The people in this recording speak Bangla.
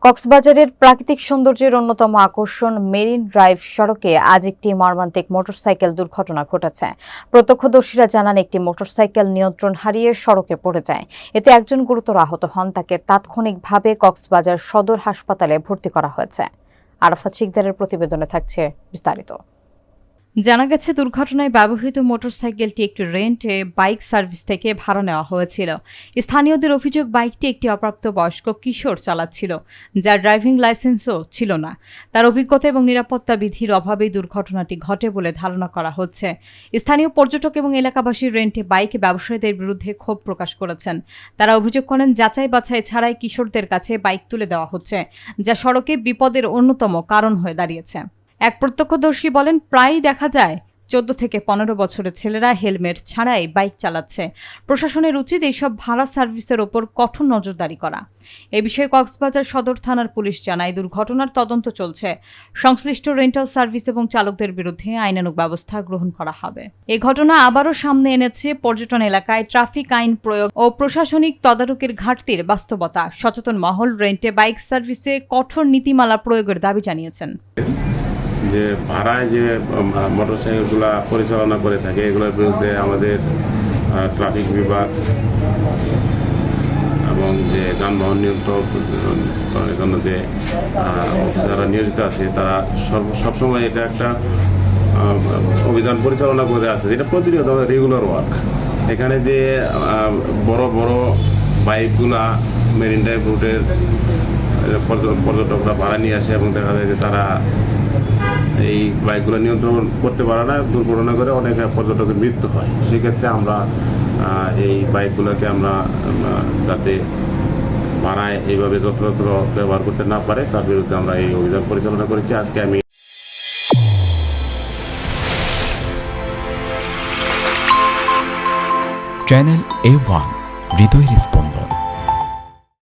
কক্সবাজারের প্রাকৃতিক সৌন্দর্যের অন্যতম আকর্ষণ মেরিন ড্রাইভ সড়কে আজ একটি মর্মান্তিক মোটরসাইকেল দুর্ঘটনা ঘটেছে। প্রত্যক্ষদর্শীরা জানান, একটি মোটরসাইকেল নিয়ন্ত্রণ হারিয়ে সড়কে পড়ে যায়। এতে একজন গুরুতর আহত হন। তাকে তাৎক্ষণিকভাবে কক্সবাজার সদর হাসপাতালে ভর্তি করা হয়েছে। আরাফাত শিকদারের প্রতিবেদনে থাকছে বিস্তারিত। জানা গেছে, দুর্ঘটনায় ব্যবহৃত মোটরসাইকেলটি একটি রেন্টে বাইক সার্ভিস থেকে ভাড়া নেওয়া হয়েছিল। স্থানীয়দের অভিযোগ, বাইকটি একটি অপ্রাপ্তবয়স্ক কিশোর চালাচ্ছিল, যার ড্রাইভিং লাইসেন্সও ছিল না। তার অভিজ্ঞতা এবং নিরাপত্তা বিধির অভাবেই দুর্ঘটনাটি ঘটে বলে ধারণা করা হচ্ছে। স্থানীয় পর্যটক এবং এলাকাবাসী রেন্টে বাইক ব্যবসায়ীদের বিরুদ্ধে ক্ষোভ প্রকাশ করেছেন। তারা অভিযোগ করেন, যাচাই বাছাই ছাড়াই কিশোরদের কাছে বাইক তুলে দেওয়া হচ্ছে, যা সড়কে বিপদের অন্যতম কারণ হয়ে দাঁড়িয়েছে। এক প্রত্যক্ষদর্শী বলেন, প্রায়ই দেখা যায় 14 থেকে 15 বছরের ছেলেরা হেলমেট ছাড়াই বাইক চালাচ্ছে। প্রশাসনের উচিত এইসব ভাড়া সার্ভিসের ওপর কঠোর নজরদারি করা। এ বিষয়ে কক্সবাজার সদর থানার পুলিশ জানায়, দুর্ঘটনার তদন্ত চলছে। সংশ্লিষ্ট রেন্টাল সার্ভিস এবং চালকদের বিরুদ্ধে আইনানুগ ব্যবস্থা গ্রহণ করা হবে। এ ঘটনা আবারও সামনে এনেছে পর্যটন এলাকায় ট্রাফিক আইন প্রয়োগ ও প্রশাসনিক তদারকির ঘাটতির বাস্তবতা। সচেতন মহল রেন্টে বাইক সার্ভিসে কঠোর নীতিমালা প্রয়োগের দাবি জানিয়েছেন। যে ভাড়ায় যে মোটরসাইকেলগুলো পরিচালনা করে থাকে, এগুলোর বিরুদ্ধে আমাদের ট্রাফিক বিভাগ এবং যে যানবাহন নিয়ন্ত্রণের জন্য যে অফিসাররা নিয়োজিত আছে, তারা সবসময় এটা একটা অভিযান পরিচালনা করে আসছে, যেটা প্রতিনিয়ত রেগুলার ওয়ার্ক। এখানে যে বড় বড় বাইকগুলা মেরিন ড্রাইভ রুটের পর্যটকরা ভাড়া নিয়ে আসে এবং দেখা যায় যে তারা এই বাইকগুলো নিয়ন্ত্রণ করতে পারে না, দুর্ঘটনা করে অনেক পর্যটকের মৃত্যু হয়। সেক্ষেত্রে আমরা এই বাইকগুলোকে আমরা যাতে ভাড়ায় এইভাবে যত্রতত্র ব্যবহার করতে না পারে, তার বিরুদ্ধে আমরা এই অভিযান পরিচালনা করেছি। আজকে আমি চ্যানেল A1 হৃদয়ের স্পন্দন।